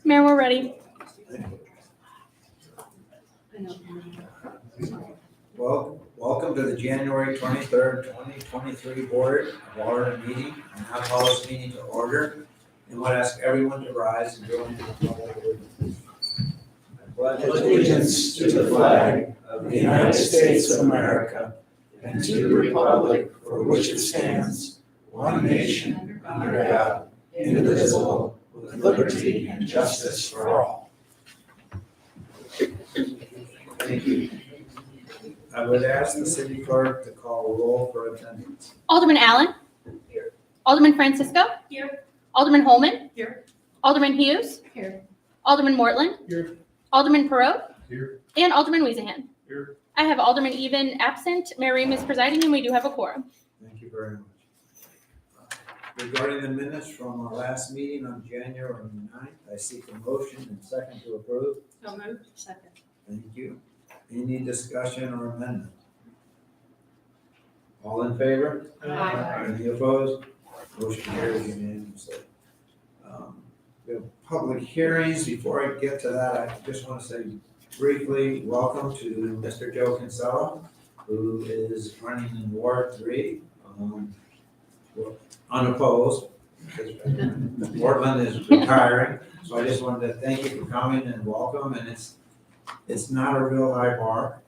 Mayor, we're ready. Well, welcome to the January 23rd, 2023 Board of Aldermen meeting. I now call this meeting to order and would ask everyone to rise and join in the pledge of allegiance. I pledge Allegiance to the flag of the United States of America and to the republic for which it stands, one nation, under God, indivisible, with liberty and justice for all. Thank you. I would ask the city clerk to call a roll for attendance. Alderman Allen. Here. Alderman Francisco. Here. Alderman Holman. Here. Alderman Hughes. Here. Alderman Mortland. Here. Alderman Perot. Here. And Alderman Weezahan. Here. I have Alderman Even absent. Mayor Ream is presiding, and we do have a quorum. Thank you very much. Regarding the minutes from our last meeting on January 9th, I seek a motion and second to approve. So moved. Second. Thank you. Any discussion or amendment? All in favor? Aye. Any opposed? Motion carries unanimously. We have public hearings. Before I get to that, I just want to say briefly, welcome to Mr. Joe Kinsella, who is running in Ward 3, unopposed. Portland is retiring, so I just wanted to thank you for coming and welcome, and it's not a real high bar.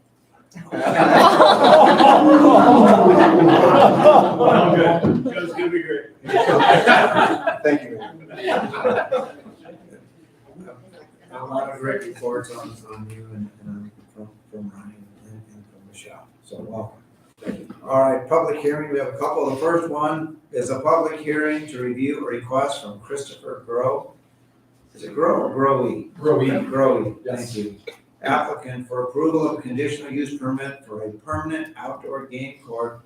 Well, good. Joe's gonna be great. Thank you. A lot of great reports on you and from Ryan and from Michelle, so welcome. Thank you. All right, public hearing, we have a couple. The first one is a public hearing to review a request from Christopher Grow. Is it Grow or Growy? Growy, thank you. Applicant for approval of conditional use permit for a permanent outdoor game court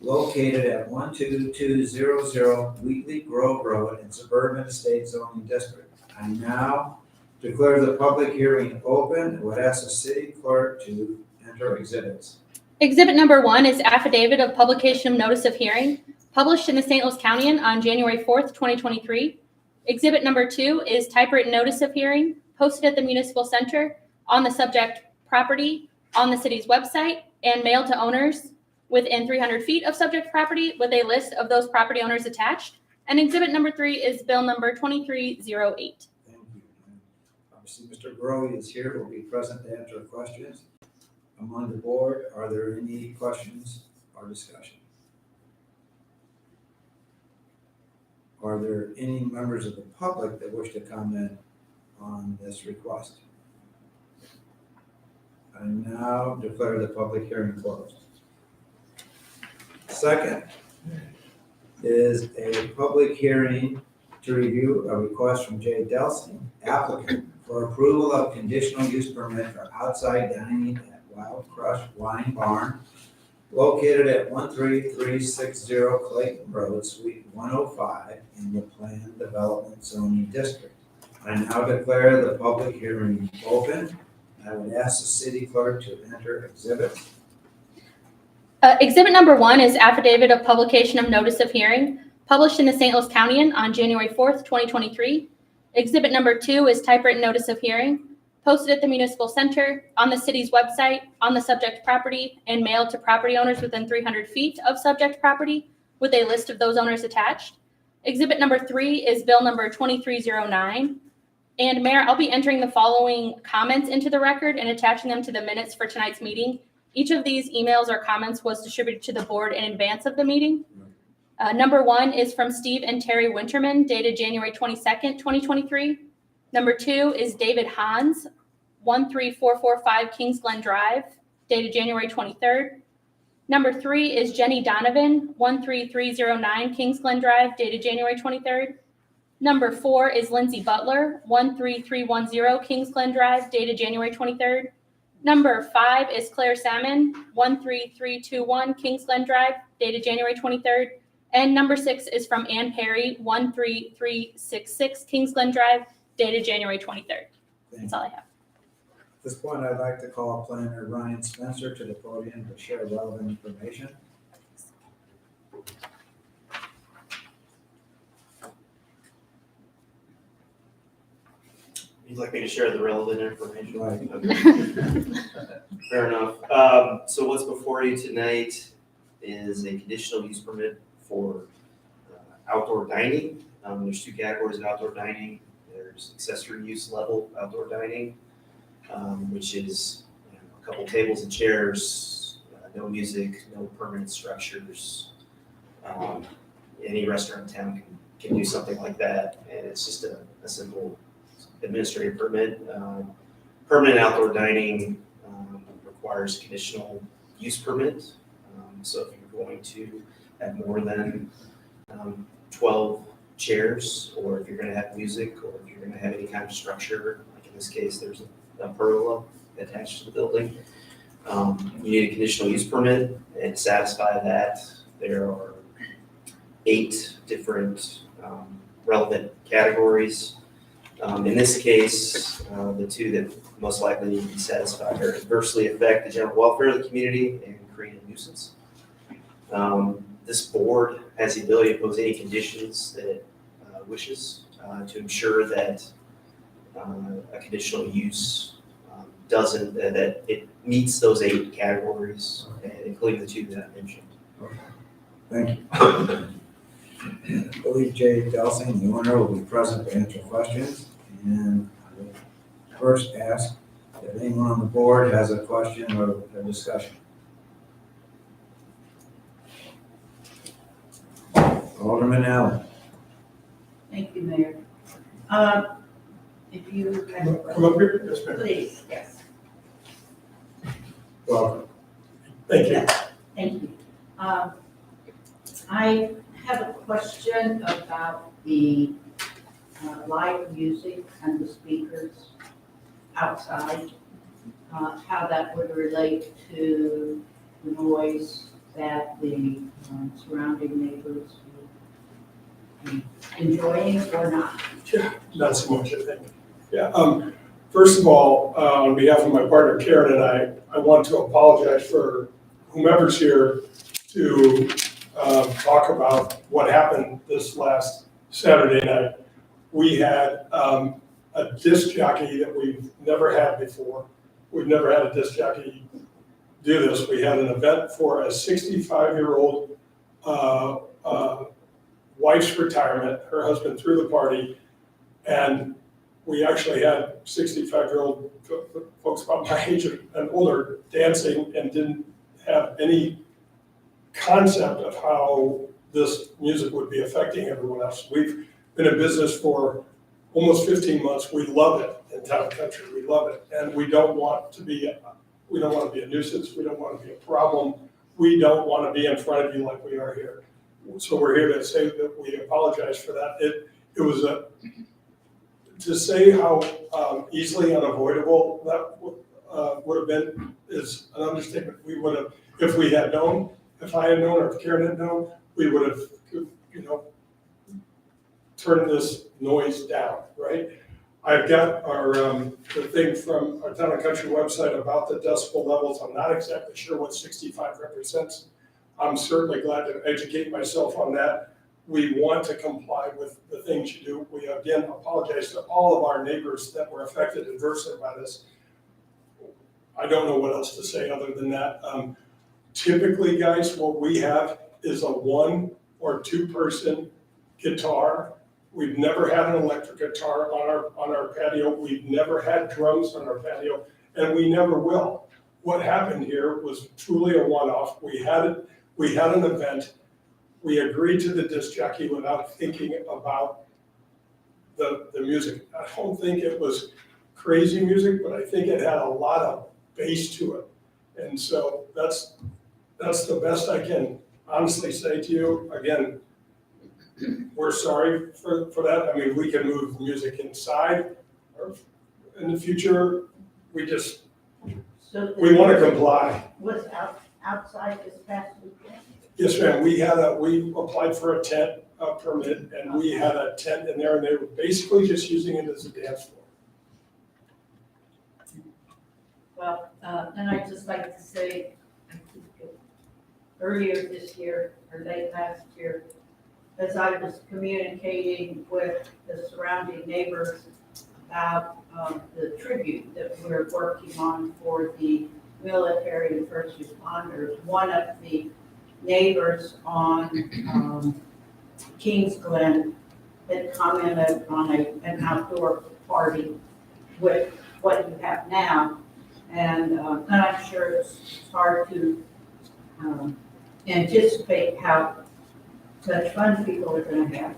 located at 12200 Wheatley Grove Road in Suburban Estate Zoning District. I now declare the public hearing open and would ask the city clerk to enter exhibits. Exhibit number 1 is affidavit of publication of notice of hearing, published in the St. Louis County on January 4th, 2023. Exhibit number 2 is typewritten notice of hearing, posted at the Municipal Center on the subject property on the city's website and mailed to owners within 300 feet of subject property with a list of those property owners attached. And exhibit number 3 is bill number 2308. Thank you. Obviously, Mr. Growy is here, will be present to answer questions. Among the board, are there any questions or discussion? Are there any members of the public that wish to comment on this request? I now declare the public hearing closed. Second is a public hearing to review a request from Jay Delsing, applicant for approval of conditional use permit for outside dining at Wild Crush Wine Barn located at 13360 Clayton Road, Suite 105 in the Planned Development Zoning District. I now declare the public hearing open. I would ask the city clerk to enter exhibits. Exhibit number 1 is affidavit of publication of notice of hearing, published in the St. Louis County on January 4th, 2023. Exhibit number 2 is typewritten notice of hearing, posted at the Municipal Center, on the city's website, on the subject property, and mailed to property owners within 300 feet of subject property with a list of those owners attached. Exhibit number 3 is bill number 2309. And Mayor, I'll be entering the following comments into the record and attaching them to the minutes for tonight's meeting. Each of these emails or comments was distributed to the board in advance of the meeting. Number 1 is from Steve and Terry Winterman, dated January 22nd, 2023. Number 2 is David Hans, 13445 Kings Glen Drive, dated January 23rd. Number 3 is Jenny Donovan, 13309 Kings Glen Drive, dated January 23rd. Number 4 is Lindsay Butler, 13310 Kings Glen Drive, dated January 23rd. Number 5 is Claire Salmon, 13321 Kings Glen Drive, dated January 23rd. And number 6 is from Ann Perry, 13366 Kings Glen Drive, dated January 23rd. That's all I have. At this point, I'd like to call Planner Ryan Spencer to the podium to share relevant information. You'd like me to share the relevant information? Right. Okay. Fair enough. So what's before you tonight is a conditional use permit for outdoor dining. There's 2 categories of outdoor dining. There's accessory use level outdoor dining, which is a couple tables and chairs, no music, no permanent structures. Any restaurant in town can do something like that, and it's just a simple administrative permit. Permanent outdoor dining requires conditional use permit. So if you're going to have more than 12 chairs, or if you're going to have music, or if you're going to have any kind of structure, like in this case, there's a pergola attached to the building, you need a conditional use permit, and to satisfy that, there are 8 different relevant categories. In this case, the 2 that most likely need to be satisfied are adversely affect the general welfare of the community and create a nuisance. This board has the ability to impose any conditions that it wishes to ensure that a conditional use doesn't, that it meets those 8 categories, including the 2 that I mentioned. Thank you. I believe Jay Delsing, the owner, will be present to answer questions. And I will first ask if anyone on the board has a question or a discussion. Alderman Allen. Thank you, Mayor. If you have a Come up here, yes, ma'am. please, yes, Welcome. Thank you. thank you. I have a question about the live music and the speakers outside, how that would relate to the noise that the surrounding neighbors would be enjoying or not. Not so much, I think. Yeah. First of all, on behalf of my partner Karen and I want to apologize for whomever's here to talk about what happened this last Saturday night. We had a disc jockey that we've never had before. We've never had a disc jockey do this. We had an event for a 65-year-old wife's retirement. Her husband threw the party, and we actually had 65-year-old folks about my age and older dancing and didn't have any concept of how this music would be affecting everyone else. We've been in business for almost 15 months. We love it in Town and Country. We love it, and we don't want to be a nuisance. We don't want to be a problem. We don't want to be in front of you like we are here. So we're here to say that we apologize for that. It was to say how easily unavoidable that would have been is an understatement. We would have, if we had known, if I had known, or if Karen had known, we would have, turned this noise down, right? I've got our the thing from our Town and Country website about the decibel levels. I'm not exactly sure what 65 represents. I'm certainly glad to educate myself on that. We want to comply with the things you do. We again apologize to all of our neighbors that were affected adversely by this. I don't know what else to say other than that. Typically, guys, what we have is a 1 or 2 person guitar. We've never had an electric guitar on our patio. We've never had drums on our patio, and we never will. What happened here was truly a one-off. We had an event. we agreed to the disc jockey without thinking about the music. I don't think it was crazy music, but I think it had a lot of bass to it. And so that's the best I can honestly say to you. Again, we're sorry for that. I mean, we can move the music inside, or in the future, we want to comply. Was outside this past weekend? Yes, ma'am, we applied for a tent permit, and we had a tent in there, and they were basically just using it as a dance floor. Well, and I'd just like to say, I think earlier this year, or late last year, as I was communicating with the surrounding neighbors about the tribute that we're working on for the military and first responders, one of the neighbors on Kings Glen had commented on an outdoor party with what you have now. And I'm sure it's hard to anticipate how much fun people are going to have,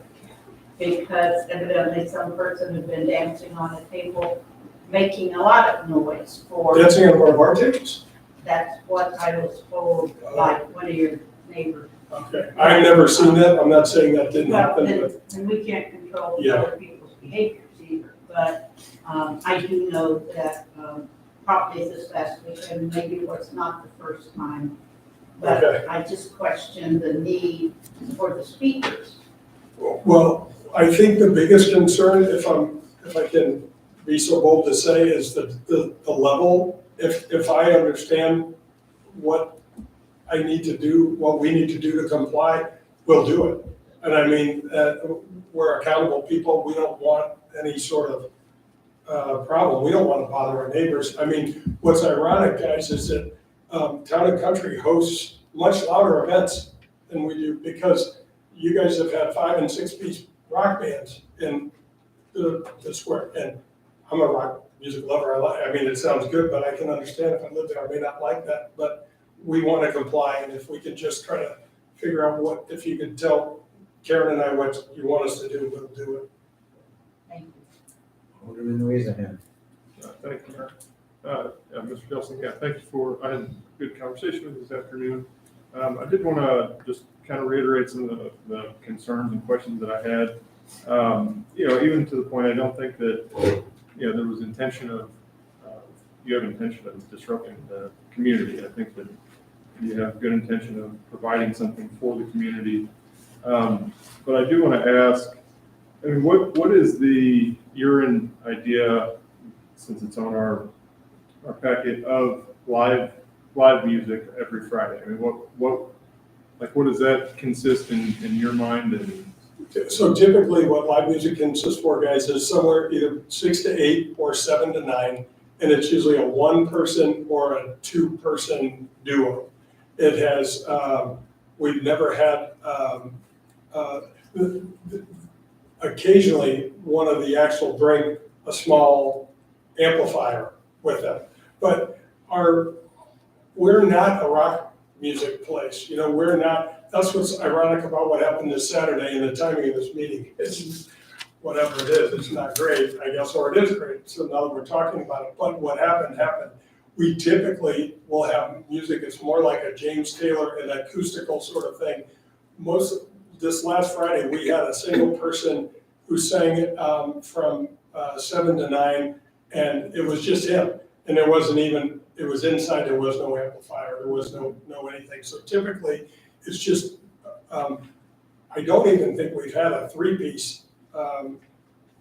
because evidently some person has been dancing on a table, making a lot of noise for. Dancing on one of our tables? That's what I was told by one of your neighbors. Okay, I've never seen that. I'm not saying that didn't Well, happen, but and we can't control Yeah. other people's behaviors either, but I do know that probably this last weekend, maybe it was not the first time, but Okay. I just question the need for the speakers. well, I think the biggest concern, if I can be so bold to say, is the level. If I understand what I need to do, what we need to do to comply, we'll do it. And I mean, we're accountable people. We don't want any sort of problem. We don't want to bother our neighbors. I mean, what's ironic, guys, is that Town and Country hosts much louder events than we do, because you guys have had 5- and 6-piece rock bands in the square. And I'm a rock music lover. I mean, it sounds good, but I can understand if I live there, I may not like that. But we want to comply, and if we can just try to figure out if you can tell Karen and I what you want us to do, we'll do it. Thank you. Alderman Weezahan. Thank you, Mayor. Mr. Nelson, thank you I had a good conversation with you this afternoon. I did want to just kind of reiterate some of the concerns and questions that I had. Even to the point, I don't think that, there was you have intention of disrupting the community. I think that you have good intention of providing something for the community. But I do want to ask, I mean, what is your idea, since it's on our packet, of live music every Friday? I mean, what does that consist in your mind? And So typically what live music consists for, guys, is somewhere either 6 to 8 or 7 to 9, and it's usually a 1-person or a 2-person duo. It has, we've never had, occasionally one of the acts will bring a small amplifier with them. But we're not a rock music place. We're not, that's what's ironic about what happened this Saturday and the timing of this meeting. It's whatever it is, it's not great, I guess, or it is great. So now that we're talking about it, but what happened. We typically will have music, it's more like a James Taylor and acoustical sort of thing. This last Friday, we had a single person who sang from 7 to 9, and it was just him. And there wasn't even, it was inside, there was no amplifier, there was no anything. So typically, it's just, I don't even think we've had a 3-piece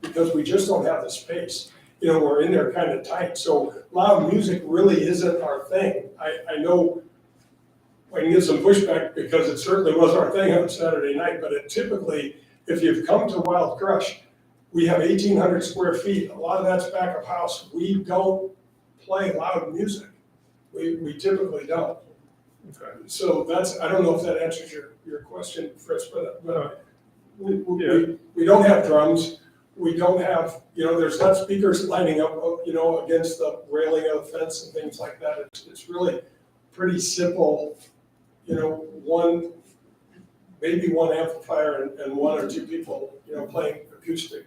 because we just don't have the space. We're in there kind of tight. So loud music really isn't our thing. I know I can get some pushback because it certainly was our thing on Saturday night, but it typically, if you've come to Wild Crush, we have 1,800 square feet. A lot of that's back of house. We don't play loud music. We typically don't. okay. So I don't know if that answers your question, Fritz, but we don't have drums. We don't have, there's not speakers lining up, against the railing of the fence and things like that. It's really pretty simple, one maybe one amplifier and one or two people, playing acoustic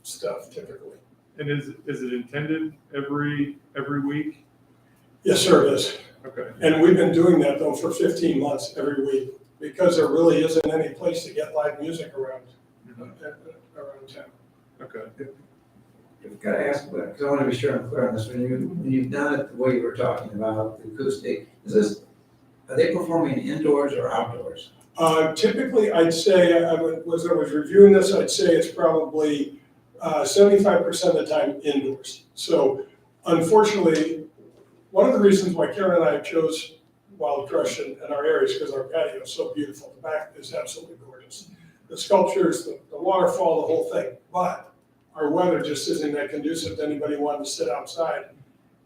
stuff typically. And is it intended every week? Yes, sir, it is. Okay. And we've been doing that though for 15 months every week because there really isn't any place to get live music around town. Okay. I've got to ask, because I want to be sure I'm clear on this, when you've done it the way you were talking about, the acoustic, are they performing indoors or outdoors? Typically, I'd say, as I was reviewing this, I'd say it's probably 75% of the time indoors. So unfortunately, one of the reasons why Karen and I chose Wild Crush in our area is because our patio is so beautiful. The back is absolutely gorgeous. The sculptures, the waterfall, the whole thing. But our weather just isn't that conducive to anybody wanting to sit outside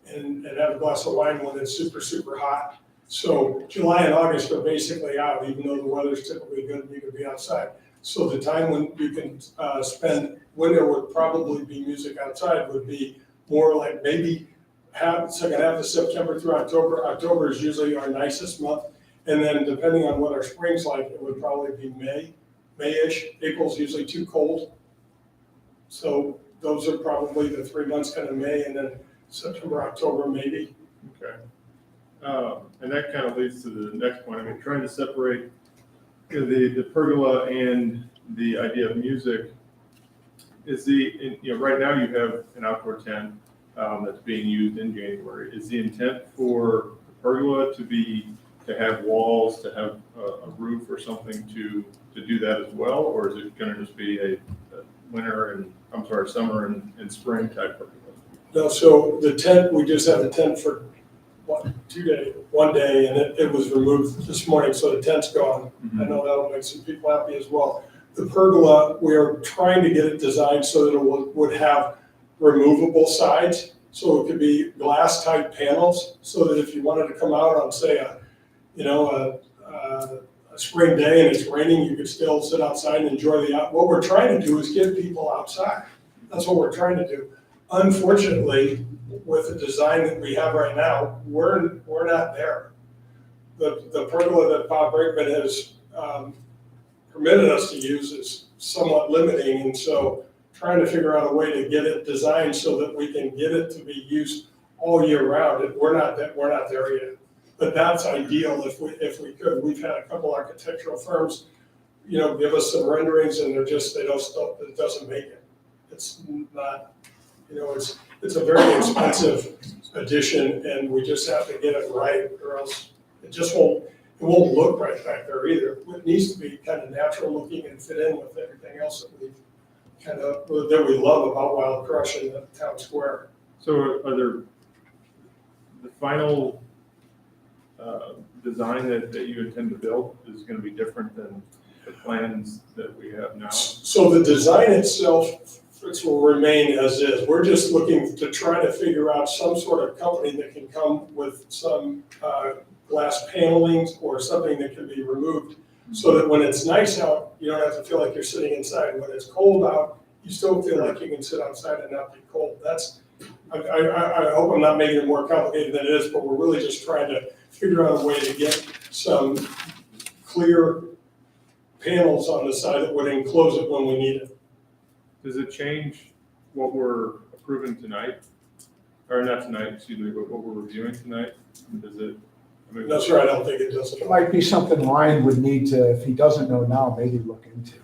and have a glass of wine when it's super, super hot. So July and August are basically out, even though the weather's typically good and you can be outside. So the time when you can spend, when there would probably be music outside would be more like maybe second half of September through October. October is usually our nicest month. And then depending on what our spring's like, it would probably be May-ish. April's usually too cold. So those are probably the 3 months, kind of May and then September, October, maybe. Okay. And that kind of leads to the next point. I mean, trying to separate the pergola and the idea of music is right now you have an outdoor tent that's being used in January. Is the intent for the pergola to have walls, to have a roof or something to do that as well? Or is it going to just be a summer and spring type pergola? No, so the tent, we just have a tent for one day, and it was removed this morning, so the tent's gone. I know that'll make some people happy as well. The pergola, we are trying to get it designed so that it would have removable sides, so it could be glass type panels, so that if you wanted to come out on, say, a spring day and it's raining, you could still sit outside and enjoy what we're trying to do is get people outside. That's what we're trying to do. Unfortunately, with the design that we have right now, we're not there. The pergola that Bob Brinkman has permitted us to use is somewhat limiting, and so trying to figure out a way to get it designed so that we can get it to be used all year round. We're not there yet, but that's ideal if we could. We've had a couple architectural firms, give us some renderings, and it doesn't make it. It's not. It's a very expensive addition, and we just have to get it right, or else it won't look right back there either. It needs to be kind of natural looking and fit in with everything else that we love about Wild Crush in the town square. So are there the final design that you intend to build is going to be different than the plans that we have now? So the design itself will remain as is. We're just looking to try to figure out some sort of company that can come with some glass panelings or something that can be removed so that when it's nice out, you don't have to feel like you're sitting inside. When it's cold out, you still feel like you can sit outside and not be cold. I hope I'm not making it more complicated than it is, but we're really just trying to figure out a way to get some clear panels on the side that would enclose it when we need it. Does it change what we're approving tonight? Or not tonight, excuse me, but what we're reviewing tonight? Does it? No, sir, I don't think it does. It might be something Ryan would need to, if he doesn't know now, maybe look into.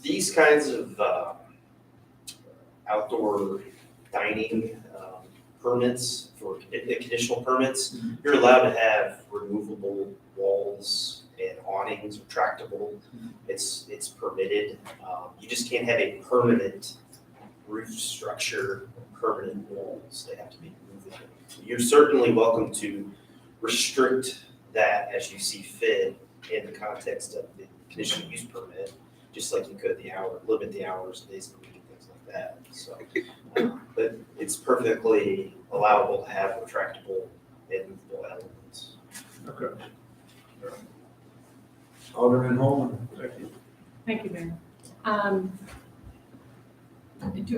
These kinds of outdoor dining permits, for conditional permits, you're allowed to have removable walls and awnings, retractable. It's permitted. You just can't have a permanent roof structure, permanent walls. They have to be movable. You're certainly welcome to restrict that as you see fit in the context of the conditional use permit, just like you could limit the hours, days of the week, things like that. So, but it's perfectly allowable to have retractable and movable elements. Okay. Alderman Holman. Thank you. Thank you, Mayor.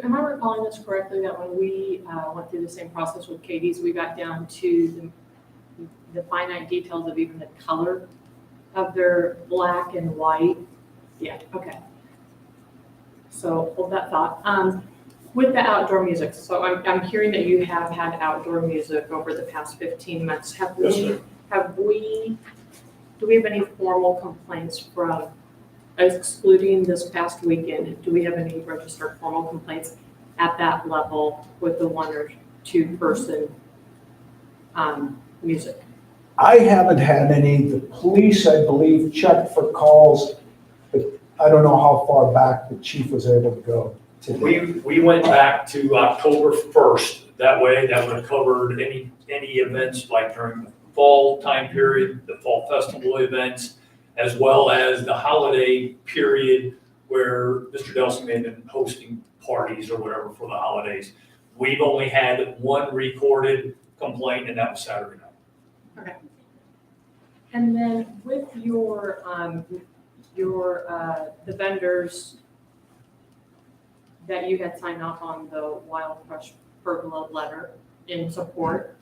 Am I recalling this correctly, that when we went through the same process with Katie's, we got down to the finite details of even the color of their black and white. Yeah, okay. So hold that thought. With the outdoor music, so I'm hearing that you have had outdoor music over the past 15 months. Yes, Do we have any formal complaints from, excluding this past weekend, do we have any registered formal complaints at that level with the 1 or 2 person music? I haven't had any. The police, I believe, checked for calls, but I don't know how far back the chief was able to go today. We went back to October 1st. That way, that would have covered any events like during the fall time period, the fall festival events, as well as the holiday period where Mr. Delsing may have been hosting parties or whatever for the holidays. We've only had 1 recorded complaint, and that was Saturday night. Okay. And then with your the vendors that you had signed off on the Wild Crush pergola letter in support,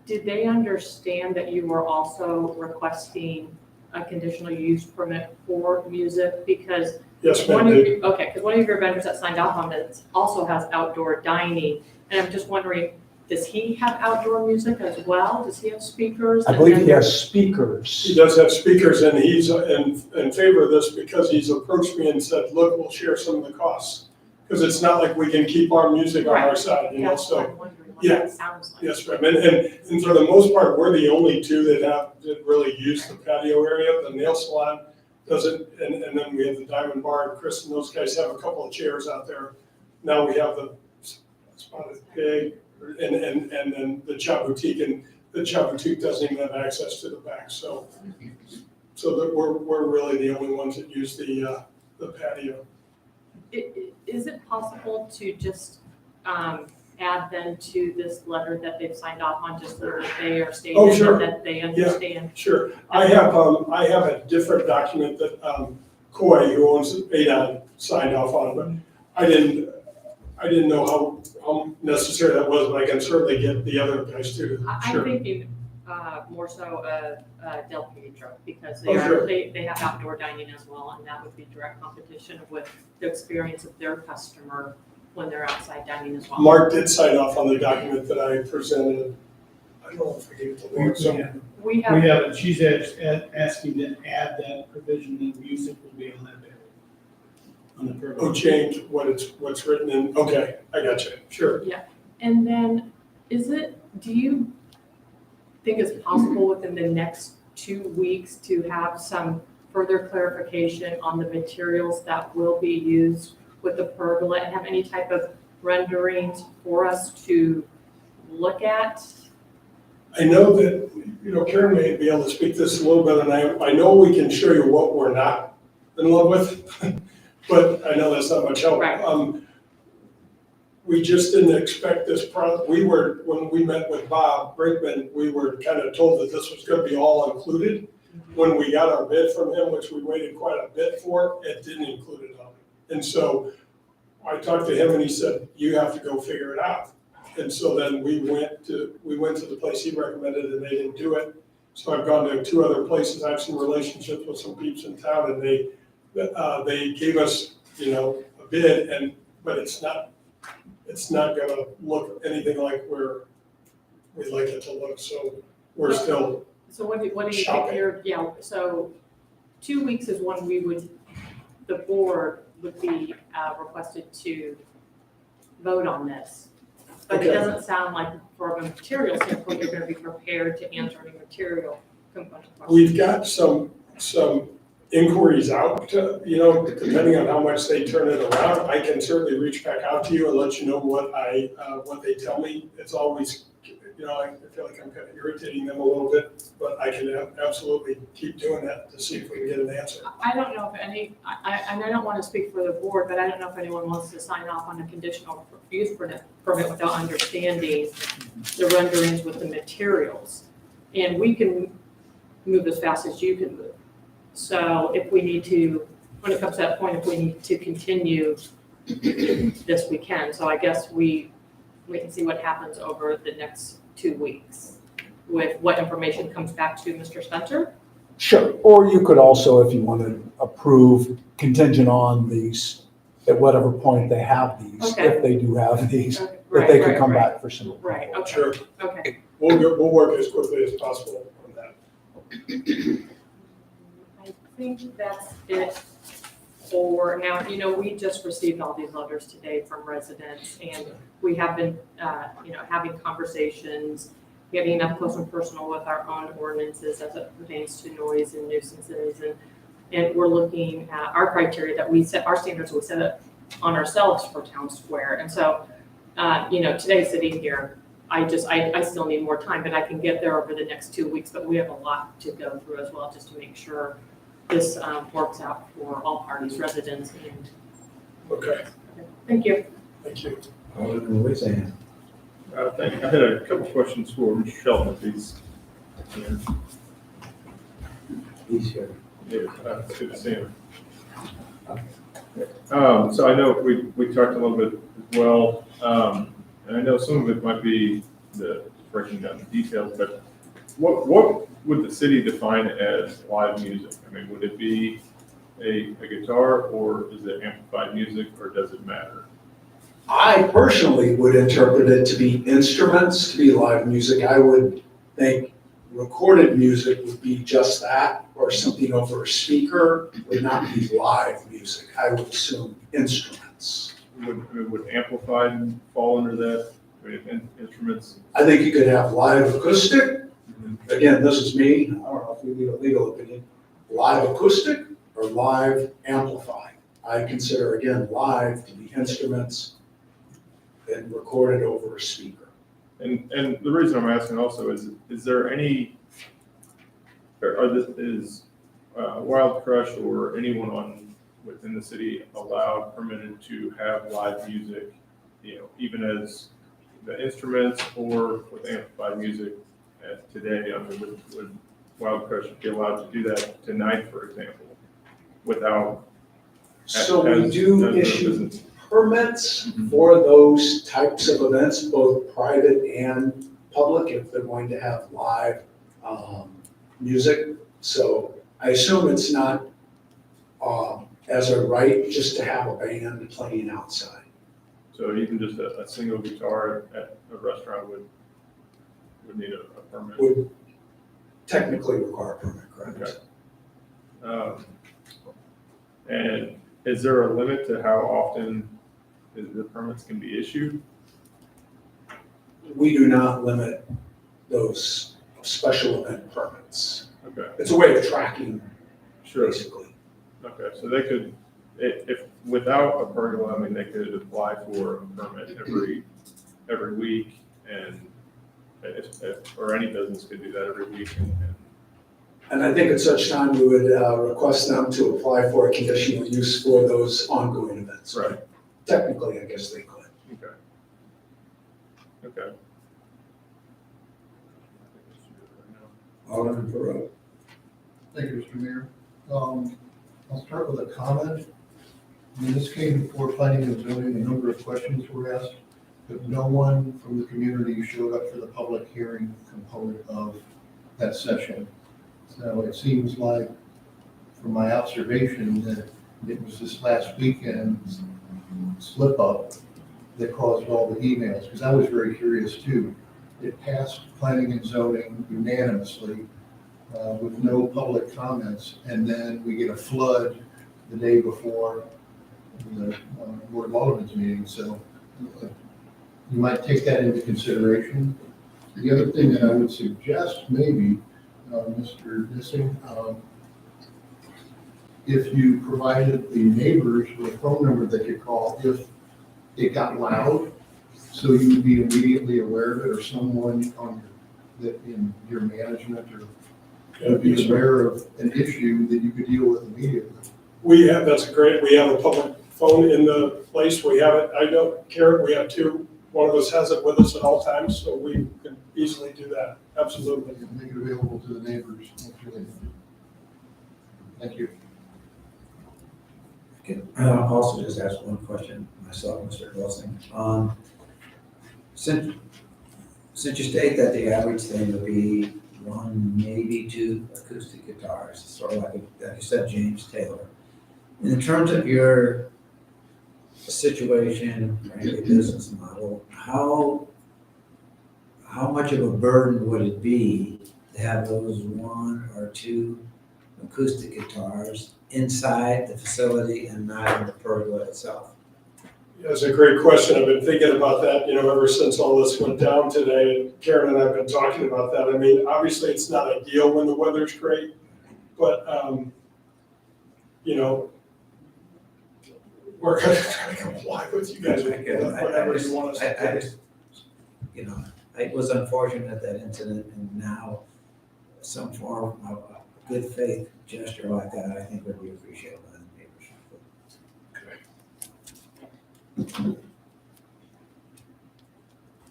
did they understand that you were also requesting a conditional use permit for music? Because Yes, one ma'am. of your, okay, because one of your vendors that signed off on this also has outdoor dining, and I'm just wondering, does he have outdoor music as well? Does he have speakers? I believe he has speakers. He does have speakers, and he's in favor of this because he's approached me and said, look, we'll share some of the costs. Because it's not like we can keep our music on our side, you know, That's what so. I'm wondering what yeah. that sounds like. Yes, ma'am, and for the most part, we're the only 2 that really use the patio area. The nail salon doesn't, and then we have the Diamond Bar, and Chris and those guys have a couple of chairs out there. Now we have the Spotted Pig, and then the Cha Boutique, and the Cha Boutique doesn't even have access to the back, so that we're really the only ones that use the patio. Is it possible to just add them to this letter that they've signed off on, just so that they are stating Oh, sure. that they understand? Sure, I have a different document that Coy, who owns ADON, signed off on, but I didn't know how necessary that was, but I can certainly get the other guys too. I'm Sure. thinking more so Del Pietro, because Oh, sure. they have outdoor dining as well, and that would be direct competition with the experience of their customer when they're outside dining as well. Mark did sign off on the document that I presented. I don't know if I gave it to Mark, so. We We have, have, she's asking to add that provision that music will be on that bill. On the permit. Oh, change what's written in, okay, I got you, sure. and then do you think it's possible within the next 2 weeks to have some further clarification on the materials that will be used with the pergola, and have any type of renderings for us to look at? I know that, Karen may be able to speak this a little bit, and I know we can show you what we're not in love with, but I know that's not much help. Right. We just didn't expect this when we met with Bob Brinkman, we were kind of told that this was gonna be all included. When we got our bid from him, which we waited quite a bit for, it didn't include it on it. And so I talked to him and he said, you have to go figure it out. And so then we went to the place he recommended and they didn't do it. So I've gone to 2 other places. I have some relationships with some peeps in town, and they gave us, a bid, but it's not gonna look anything like we'd like it to look. So we're still, So what do you think Shopping. so 2 weeks is when the board would be requested to vote on this. But it Okay. doesn't sound like from a material standpoint, you're gonna be prepared to answer any material component questions. we've got some inquiries out, depending on how much they turn it around. I can certainly reach back out to you and let you know what they tell me. It's always, I feel like I'm kind of irritating them a little bit, but I can absolutely keep doing that to see if we can get an answer. I don't know if and I don't want to speak for the board, but I don't know if anyone wants to sign off on a conditional use permit without understanding the renderings with the materials. And we can move as fast as you can move. So if we need to, when it comes to that point, if we need to continue this, we can. So I guess we can see what happens over the next 2 weeks with what information comes back to Mr. Spencer Sure, or you could also, if you want to approve contingent on these, at whatever point they have these, Okay. if they do have these, Okay, that right, they could right, come right. back for some. Right, okay, Sure, okay. we'll work as quickly as possible on that. I think that's it for now. You know, we just received all these letters today from residents, and we have been, having conversations, getting up close and personal with our own ordinances as it pertains to noise and nuisances, and we're looking at our criteria that we set, our standards we set up on ourselves for town square. And so, today sitting here, I still need more time, but I can get there over the next 2 weeks, but we have a lot to go through as well, just to make sure this works out for all parties, residents, and. Okay, Thank you. thank you. Alderman Whitson. I had a couple questions for Mr. Shelton, if he's here. He's here. Yeah, it's good to see him. So I know we talked a little bit as well, and I know some of it might be the breaking down the details, but what would the city define as live music? I mean, would it be a guitar, or is it amplified music, or does it matter? I personally would interpret it to be instruments, to be live music. I would think recorded music would be just that, or something over a speaker would not be live music. I would assume instruments. Would amplified fall under that? I mean, instruments? I think you could have live acoustic. Again, this is me, I don't know if we need a legal opinion. Live acoustic or live amplified. I consider, again, live to be instruments and recorded over a speaker. And the reason I'm asking also is there any, is Wild Crush or anyone within the city allowed, permitted to have live music, even as the instruments or with amplified music today? I mean, would Wild Crush be allowed to do that tonight, for example, without? So we do issue business? permits for those types of events, both private and public, if they're going to have live music. So I assume it's not as a right just to have a band playing outside. So even just a single guitar at a restaurant would need a permit? Would technically require a permit, correct? Okay. And is there a limit to how often the permits can be issued? We do not limit those special event permits. Okay, It's a way of tracking, sure. basically. Okay, so they could, if without a pergola, I mean, they could apply for a permit every week, and or any business could do that every week. And I think at such time, we would request them to apply for a conditional use for those ongoing events. Right. Technically, I guess they could. Okay. Okay. Alderman Perot. Thank you, Mr. Mayor. I'll start with a comment. When this came before planning and zoning, a number of questions were asked, but no one from the community showed up for the public hearing component of that session. So it seems like, from my observation, that it was this last weekend's slip up that caused all the emails, because I was very curious too. It passed planning and zoning unanimously with no public comments, and then we get a flood the day before the Board of Aldermen's meeting, so you might take that into consideration. The other thing that I would suggest, maybe, Mr. Dissing, if you provided the neighbors with a phone number that you call if it got loud, so you would be immediately aware of it, or someone on in your management or would be aware of an issue that you could deal with immediately. We have a public phone in the place, we have it, I don't care, we have two, one of us has it with us at all times, so we can easily do that, absolutely. Make it available to the neighbors. Thank you. I'll also just ask one question myself, Mr. Wilson. Since you state that the average thing would be one, maybe two acoustic guitars, sort of like you said, James Taylor. And in terms of your situation, or your business model, how much of a burden would it be to have those one or two acoustic guitars inside the facility and not in the pergola itself? That's a great question. I've been thinking about that, ever since all this went down today. Karen and I have been talking about that. I mean, obviously, it's not ideal when the weather's great, but, we're gonna try to comply with you guys with whatever you want us to do. It was unfortunate, that incident, and now some form of a good faith gesture like that, I think would be appreciated by the neighbors.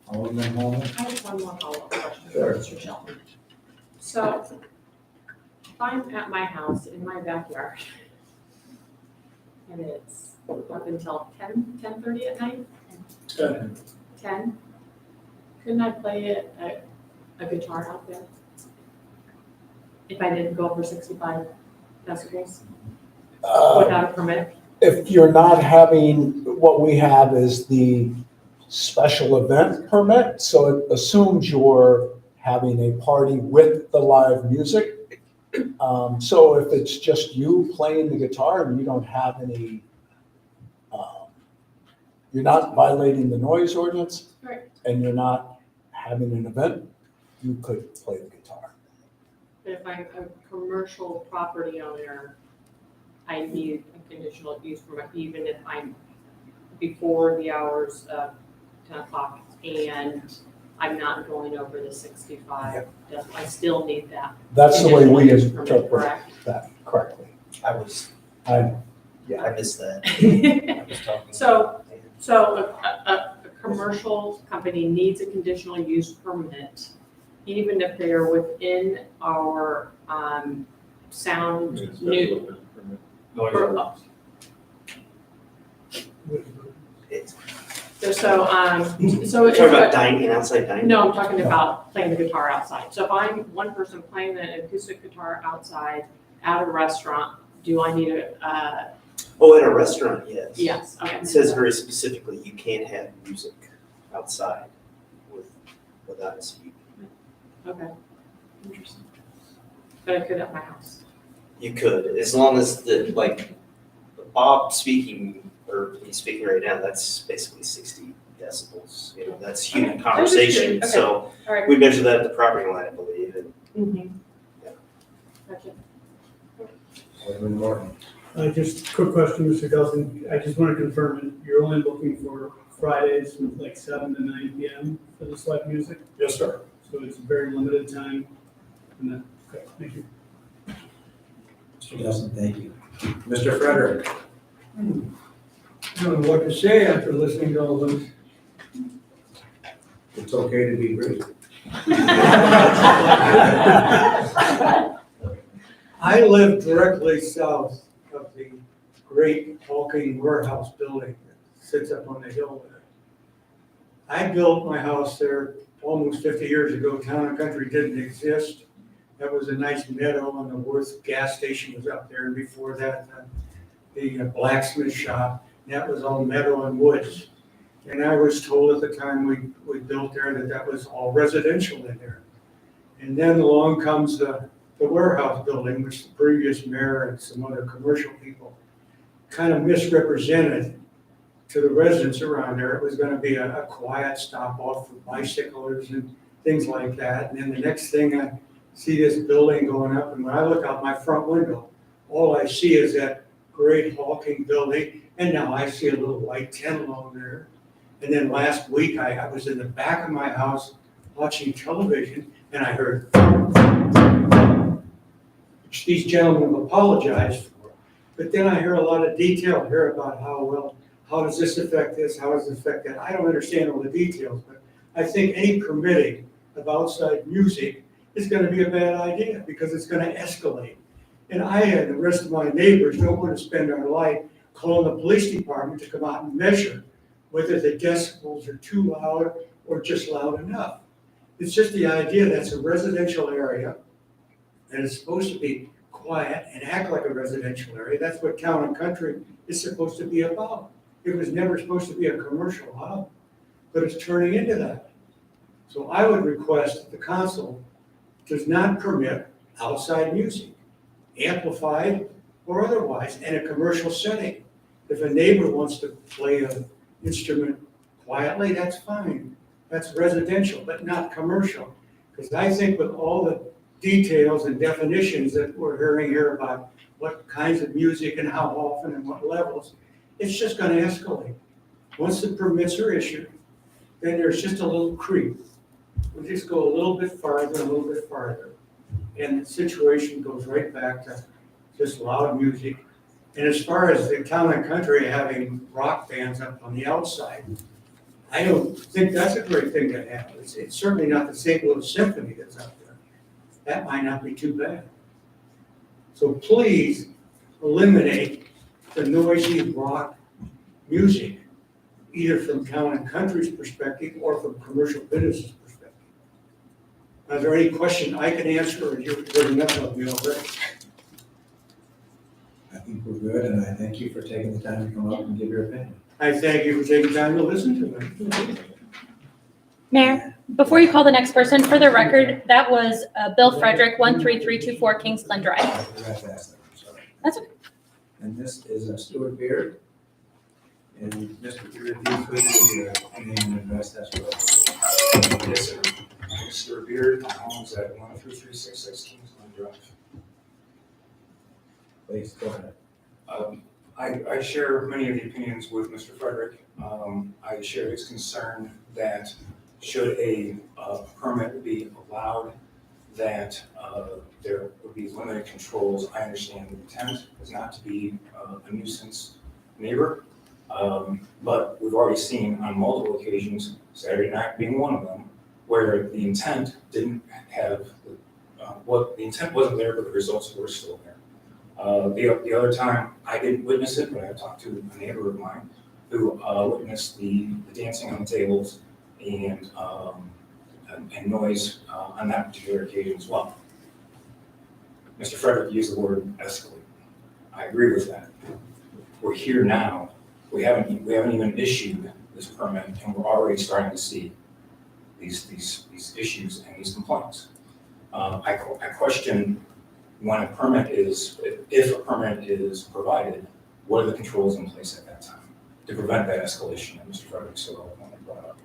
Alderman Holman? I have one more follow-up question for Sure. Mr. Shelton. So if I'm at my house in my backyard and it's up until 10:30 at night, 10, couldn't I play a guitar out there? If I didn't go over 65 decibels without a permit? If you're not having, what we have is the special event permit, so it assumes you're having a party with the live music. So if it's just you playing the guitar and you don't have any, you're not violating the noise ordinance. Right. And you're not having an event, you could play the guitar. But if I'm a commercial property owner, I need a conditional use permit, even if I'm before the hours of 10 o'clock and I'm not going over the 65. I still need that. That's the way we conditional use permit, interpret correct? that correctly. I I, missed that. I was talking. So a commercial company needs a conditional use permit, even if they are within our sound new. So Talking about dining, outside dining? No, I'm talking about playing the guitar outside. So if I'm one person playing an acoustic guitar outside at a restaurant, do I need a, Oh, at a restaurant, yes. yes, okay. It says very specifically, you can't have music outside without a CUP. Okay, interesting. But I could at my house. You could, as long as Bob speaking, or he's speaking right now, that's basically 60 decibels. That's human conversation. Okay. So All right. we measure that at the property line, I believe. And Mm-hmm. Yeah. Gotcha. Alderman Morton? Just a quick question, Mr. Delson. I just want to confirm it. You're only looking for Fridays from 7 to 9 p.m. for this live music? Yes, sir. So it's a very limited time. Okay, thank you. Mr. Nelson, thank you. Mr. Frederick? I don't know what to say after listening to all this. It's okay to be brief. I live directly south of the great hulking warehouse building that sits up on the hill there. I built my house there almost 50 years ago. Town and Country didn't exist. That was a nice meadow, and the Worth gas station was up there. And before that, the blacksmith shop. That was all meadow and woods. And I was told at the time we built there that was all residential in there. And then along comes the warehouse building, which the previous mayor and some other commercial people kind of misrepresented to the residents around there. It was going to be a quiet stop off for bicyclers and things like that. And then the next thing I see this building going up, and when I look out my front window, all I see is that great hulking building. And now I see a little white tent along there. And then last week, I was in the back of my house watching television, and I heard, which these gentlemen apologized for. But then I hear a lot of detail here about how does this affect this, how does it affect that? I don't understand all the details, but I think any permitting of outside music is gonna be a bad idea, because it's gonna escalate. And I and the rest of my neighbors don't want to spend our life calling the police department to come out and measure whether the decibels are too loud or just loud enough. It's just the idea that it's a residential area and it's supposed to be quiet and act like a residential area. That's what Town and Country is supposed to be about. It was never supposed to be a commercial hub, but it's turning into that. So I would request that the council does not permit outside music, amplified or otherwise, in a commercial setting. If a neighbor wants to play an instrument quietly, that's fine. That's residential, but not commercial. Because I think with all the details and definitions that we're hearing here about what kinds of music and how often and what levels, it's just gonna escalate. Once the permits are issued, then there's just a little creep. We just go a little bit farther, a little bit farther. And the situation goes right back to just loud music. And as far as the Town and Country having rock bands up on the outside, I don't think that's a great thing to have. It's certainly not the St. Louis Symphony that's up there. That might not be too bad. So please eliminate the noisy rock music, either from Town and Country's perspective or from commercial business's perspective. Are there any question I can answer, or you're good enough of me already? I think we're good, and I thank you for taking the time to come up and give your opinion. I thank you for taking time to listen to me. Mayor, before you call the next person, for the record, that was Bill Frederick, 13324 Kings Glen Drive. I forgot to ask that, I'm sorry. That's okay. And this is Stuart Beard. And Mr. Beard, if you could give your name and address, that's what. Yes, sir. Mr. Beard, my home is at 13366 Kingsland Drive. Please, go ahead. I share many of the opinions with Mr. Frederick. I share his concern that should a permit be allowed, that there would be limited controls. I understand the intent is not to be a nuisance neighbor, but we've already seen on multiple occasions, Saturday night being one of them, where the intent didn't have, the intent wasn't there, but the results were still there. The other time, I didn't witness it, but I talked to a neighbor of mine who witnessed the dancing on the tables and noise on that particular occasion as well. Mr. Frederick used the word escalate. I agree with that. We're here now. We haven't even issued this permit, and we're already starting to see these issues and these complaints. I question when a permit is, if a permit is provided, what are the controls in place at that time to prevent that escalation that Mr. Frederick so eloquently brought up?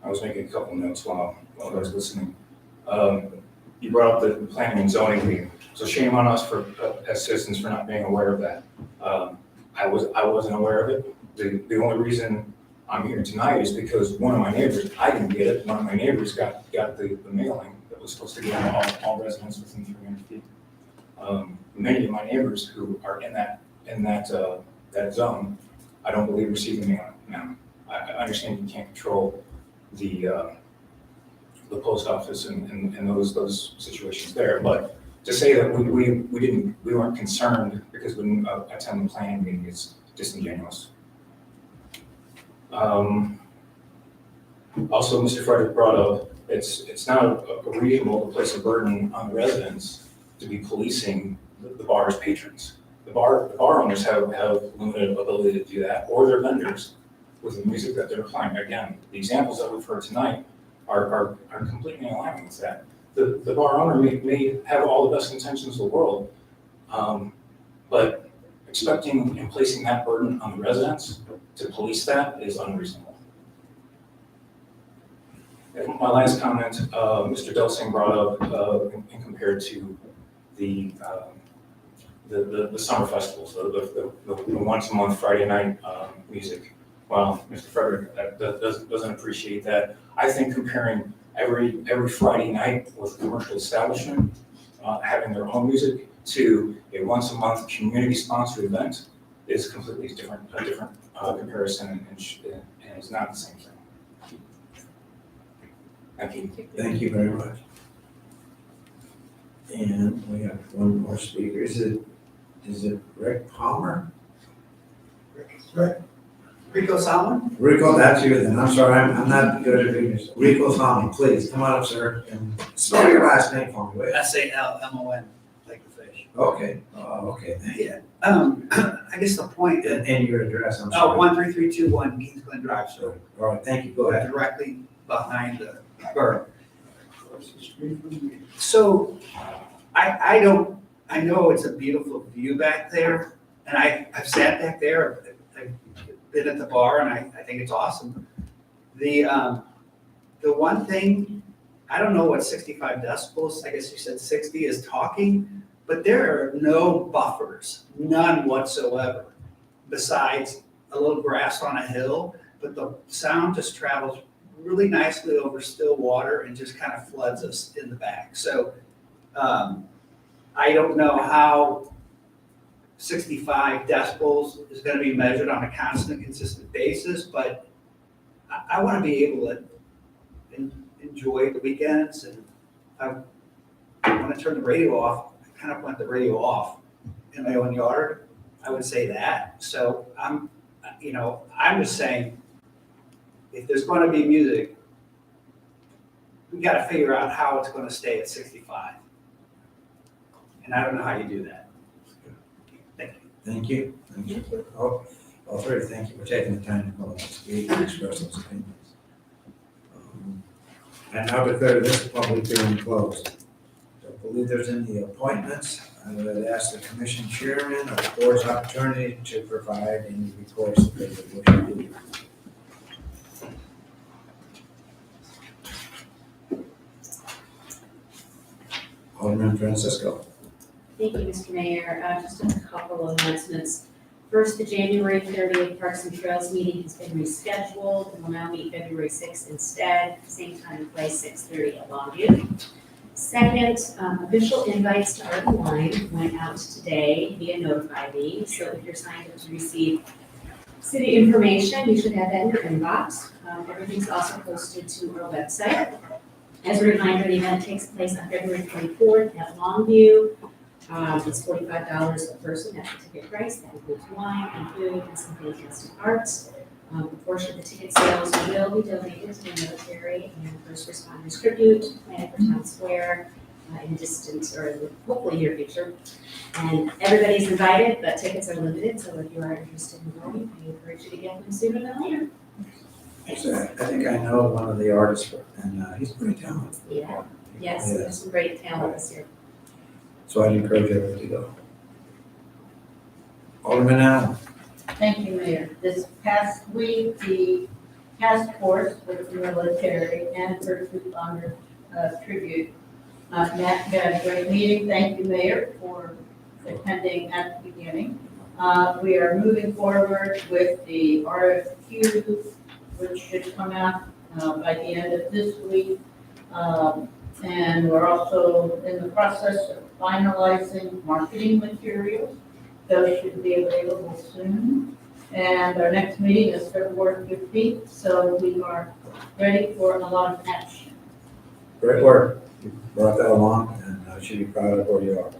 I was making a couple notes while I was listening. You brought up the planning and zoning meeting, so shame on us for as citizens for not being aware of that. I wasn't aware of it. The only reason I'm here tonight is because one of my neighbors, I didn't get it. One of my neighbors got the mailing that was supposed to go to all residents within 300 feet. Many of my neighbors who are in that zone, I don't believe received the mailing. Now, I understand you can't control the post office and those situations there, but to say that we weren't concerned because we didn't attend the planning meeting is disingenuous. Also, Mr. Frederick brought up, it's not a reasonable to place a burden on the residents to be policing the bar's patrons. The bar owners have limited ability to do that, or their vendors with the music that they're playing. Again, the examples that we've heard tonight are completely in line with that. The bar owner may have all the best intentions in the world, but expecting and placing that burden on the residents to police that is unreasonable. And my last comment, Mr. Delsing brought up and compared to the summer festivals, the once a month Friday night music. Well, Mr. Frederick doesn't appreciate that. I think comparing every Friday night with a commercial establishment having their own music to a once a month community sponsored event is completely a different comparison, and it's not the same thing. Thank you. Thank you very much. And we have one more speaker. Is it Rick Palmer? Right. Rico Solomon? Rico, that's you then. I'm sorry, I'm not good at reading this. Rico Salmi, please, come on up, sir, and spell your last name for me, will you? SALMON, like the fish. Okay, okay, thank you. Yeah, I guess the point, And your address, I'm oh, sorry. 13321 Kings Glen Drive, so All right, thank you, go ahead. directly behind the burn. So, I know it's a beautiful view back there, and I've sat back there, I've been at the bar, and I think it's awesome. The one thing, I don't know what 65 decibels, I guess you said 60 is talking, but there are no buffers, none whatsoever, besides a little grass on a hill, but the sound just travels really nicely over still water and just kind of floods us in the back. So I don't know how 65 decibels is going to be measured on a constant, consistent basis, but I want to be able to enjoy the weekends, and I want to turn the radio off. I kind of want the radio off in my own yard. I would say that. So I'm just saying, if there's going to be music, we got to figure out how it's going to stay at 65. And I don't know how you do that. Thank you. Thank you. Thank you. Oh, all three, thank you for taking the time to call us, speak and express those opinions. I now declare this public hearing closed. Don't believe there's any appointments. I would ask the commission chairman or the board's opportunity to provide any reports that they would wish to do. Alderman Francisco. Thank you, Mr. Mayor. Just a couple of announcements. First, the January 30th Parks and Trails meeting has been rescheduled and will now meet February 6th instead, same time and place, 6:30 at Longview. Second, official invites to Art and Wine went out today via Notify Me, so if you're signed up to receive city information, you should have that in your inbox. Everything's also posted to our website. As a reminder, the event takes place on February 24th at Longview. It's $45 a person, that's the ticket price. That includes wine and food and some fantastic arts. A portion of the ticket sales will be donated to the military and first responders tribute planned for Town Square in distant or hopefully near future. And everybody's invited, but tickets are limited, so if you are interested in going, I encourage you to get them sooner than later. I think I know one of the artists, and he's pretty talented. Yeah, yes, there's some great talent this year. So I'd encourage everyone to go. Alderman Allen. Thank you, Mayor. This past week, the task force with the military and first responder tribute met, had a great meeting. Thank you, Mayor, for attending at the beginning. We are moving forward with the RFQ, which should come out by the end of this week. And we're also in the process of finalizing marketing materials. Those should be available soon. And our next meeting is February 15th, so we are ready for a lot of action. Great work. You brought that along, and I should be proud of where you are.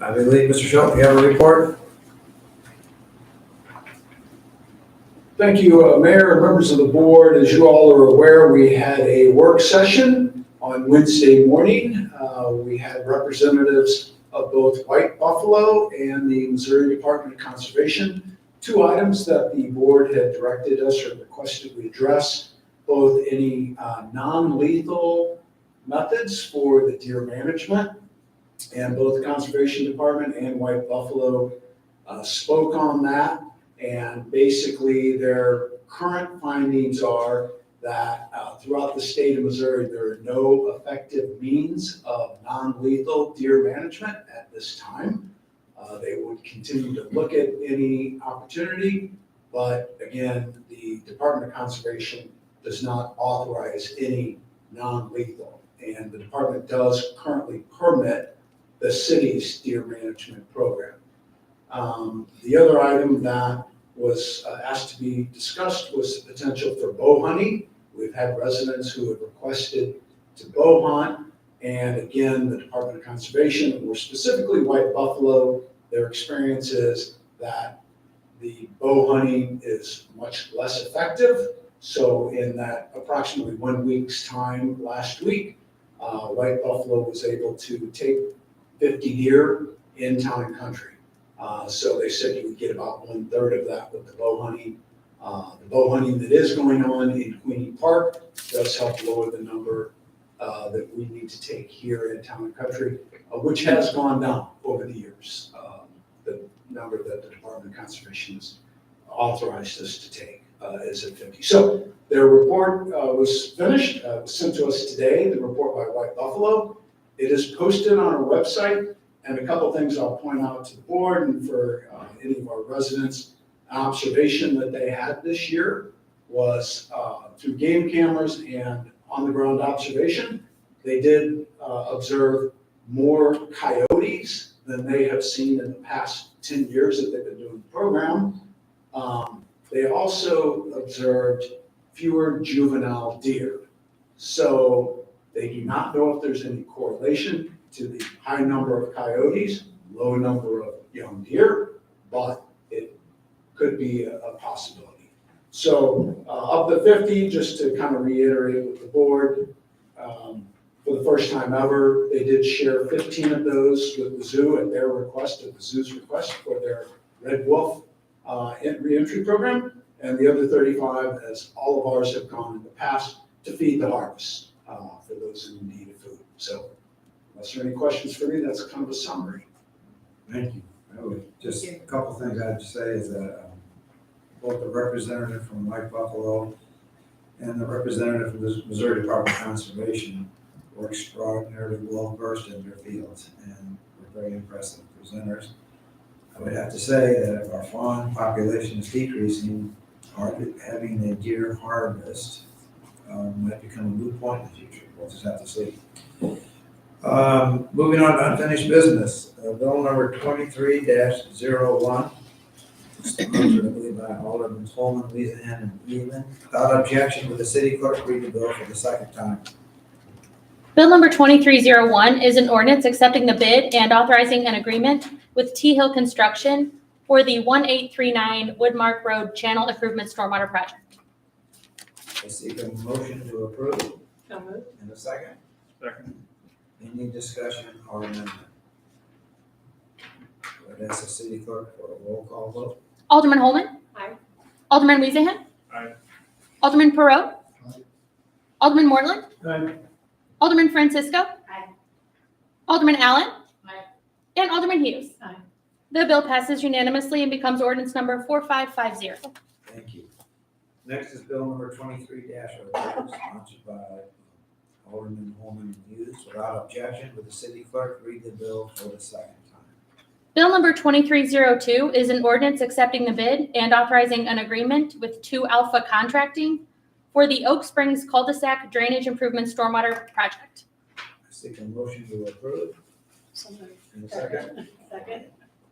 I believe, Mr. Schultz, you have a report? Thank you, Mayor and members of the board. As you all are aware, we had a work session on Wednesday morning. We had representatives of both White Buffalo and the Missouri Department of Conservation. Two items that the board had directed us or requested we address, both any non-lethal methods for the deer management. And both the Conservation Department and White Buffalo spoke on that. And basically their current findings are that throughout the state of Missouri, there are no effective means of non-lethal deer management at this time. They would continue to look at any opportunity, but again, the Department of Conservation does not authorize any non-lethal. And the department does currently permit the city's deer management program. The other item that was asked to be discussed was the potential for bow hunting. We've had residents who have requested to bow hunt, and again, the Department of Conservation, more specifically White Buffalo, their experience is that the bow hunting is much less effective. So in that approximately 1 week's time last week, White Buffalo was able to take 50 deer in town and country. So they said you would get about 1/3 of that with the bow hunting. The bow hunting that is going on in Queenie Park does help lower the number that we need to take here in town and country, which has gone down over the years. The number that the Department of Conservation has authorized us to take is at 50. So their report was finished, was sent to us today, the report by White Buffalo. It is posted on our website, and a couple things I'll point out to the board and for any of our residents. An observation that they had this year was through game cameras and on-the-ground observation, they did observe more coyotes than they have seen in the past 10 years that they've been doing the program. They also observed fewer juvenile deer. So they do not know if there's any correlation to the high number of coyotes, low number of young deer, but it could be a possibility. So of the 50, just to kind of reiterate with the board, for the first time ever, they did share 15 of those with the zoo at their request, at the zoo's request for their Red Wolf reentry program. And the other 35, as all of ours have gone in the past, to feed the harvest for those in need of food. So unless there are any questions for me, that's kind of a summary. Thank you. Just a couple things I have to say is that both the representative from White Buffalo and the representative from the Missouri Department of Conservation were extraordinarily well versed in their fields and were very impressive presenters. I would have to say that if our fawn population is decreasing, having a deer harvest might become a moot point in the future. We'll just have to see. Moving on to unfinished business, bill number 23-01, sponsored by Aldermen Coleman, Weezahan, and Evan. Without objection, will the city clerk read the bill for the second time? Bill number 2301 is an ordinance accepting the bid and authorizing an agreement with T Hill Construction for the 1839 Woodmark Road Channel Improvement Stormwater Project. I seek a motion to approve. So moved. And a second. Second. Any discussion or amendment? Would ask the city clerk for a roll call vote. Alderman Holman? Aye. Alderman Weezahan? Aye. Alderman Perot? Aye. Alderman Mortland? Aye. Alderman Francisco? Aye. Alderman Allen? Aye. And Alderman Hughes? Aye. The bill passes unanimously and becomes ordinance number 4550. Thank you. Next is bill number 23-02, sponsored by Alderman Holman and Hughes. Without objection, would the city clerk read the bill for the second time? Bill number 2302 is an ordinance accepting the bid and authorizing an agreement with 2 Alpha Contracting for the Oak Springs Cul-de-sac Drainage Improvement Stormwater Project. I seek a motion to approve. So moved. And a second. Second.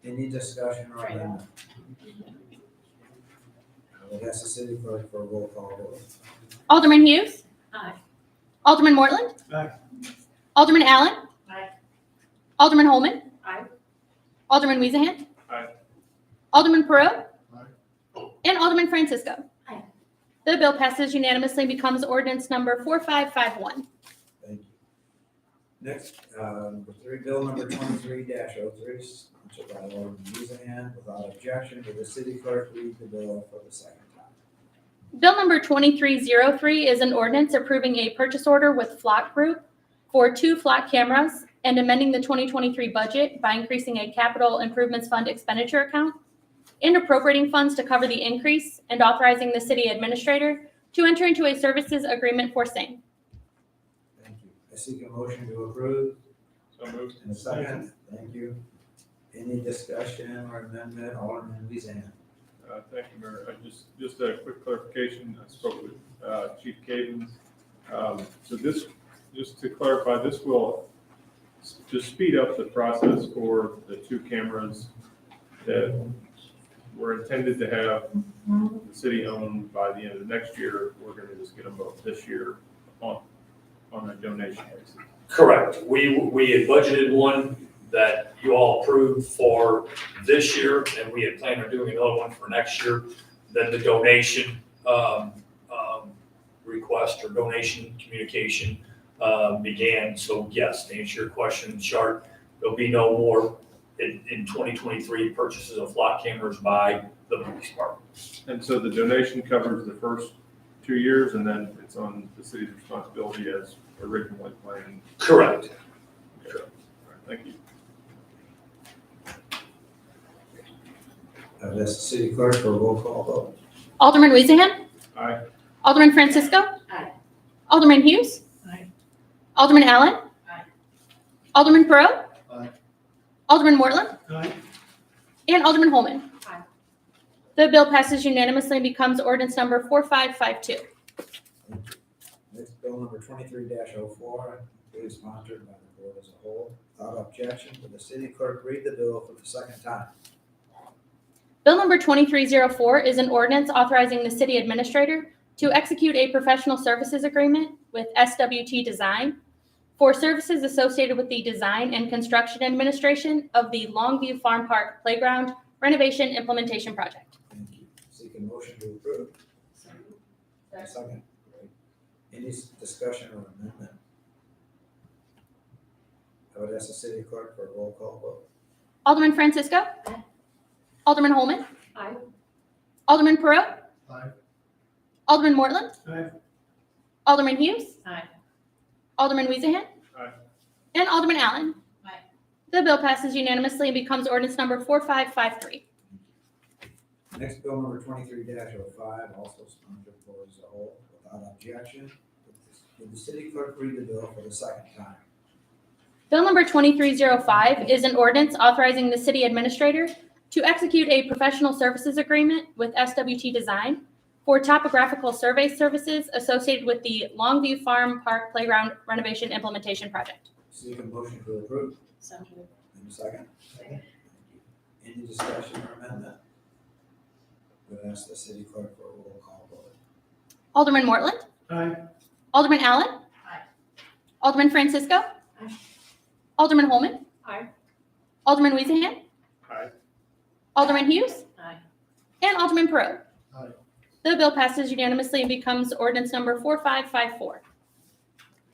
Any discussion or amendment? I would ask the city clerk for a roll call vote. Alderman Hughes? Aye. Alderman Mortland? Aye. Alderman Allen? Aye. Alderman Holman? Aye. Alderman Weezahan? Aye. Alderman Perot? Aye. And Alderman Francisco? Aye. The bill passes unanimously and becomes ordinance number 4551. Thank you. Next, number 3, bill number 23-03, sponsored by Alderman Weezahan. Without objection, would the city clerk read the bill for the second time? Bill number 2303 is an ordinance approving a purchase order with Flock Group for 2 Flock cameras and amending the 2023 budget by increasing a capital improvements fund expenditure account and appropriating funds to cover the increase and authorizing the city administrator to enter into a services agreement for same. Thank you. I seek a motion to approve. So moved. And a second. Thank you. Any discussion or amendment? Alderman Weezahan. Thank you, Mayor. Just a quick clarification. I spoke with Chief Cadens. So this, just to clarify, this will just speed up the process for the 2 cameras that were intended to have the city owned by the end of next year. We're going to just get them both this year on a donation basis. Correct. We had budgeted one that you all approved for this year, and we had planned on doing another one for next year. Then the donation request or donation communication began. So yes, to answer your question, Sharp, there'll be no more in 2023 purchases of flock cameras by the police department. And so the donation covers the first 2 years, and then it's on the city's responsibility as originally planned. Correct. Okay. All right, thank you. That's the city clerk for a roll call vote. Alderman Weezingham. Aye. Alderman Francisco. Aye. Alderman Hughes. Aye. Alderman Allen. Aye. Alderman Perot. Aye. Alderman Mortland. Aye. And Alderman Holman. Aye. The bill passes unanimously and becomes ordinance number 4552. Next bill number 23-04, is sponsored by the board as a whole. Without objection, will the city clerk read the bill for the second time? Bill number 2304 is an ordinance authorizing the city administrator to execute a professional services agreement with SWT Design for services associated with the design and construction administration of the Longview Farm Park Playground renovation implementation project. Thank you. Seek a motion to approve. Second. Second. Great. Any discussion or amendment? I would ask the city clerk for a roll call vote. Alderman Francisco. Aye. Alderman Holman. Aye. Alderman Perot. Aye. Alderman Mortland. Aye. Alderman Hughes. Aye. Alderman Weezingham. Aye. And Alderman Allen. Aye. The bill passes unanimously and becomes ordinance number 4553. Next bill number 23-05, also sponsored for as a whole. Without objection, would the city clerk read the bill for the second time? Bill number 2305 is an ordinance authorizing the city administrator to execute a professional services agreement with SWT Design for topographical survey services associated with the Longview Farm Park Playground renovation implementation project. Seek a motion to approve. So moved. Any second? Second. Any discussion or amendment? Would ask the city clerk for a roll call vote. Alderman Mortland. Aye. Alderman Allen. Aye. Alderman Francisco. Aye. Alderman Holman. Aye. Alderman Weezingham. Aye. Alderman Hughes. Aye. And Alderman Perot. Aye. The bill passes unanimously and becomes ordinance number 4554.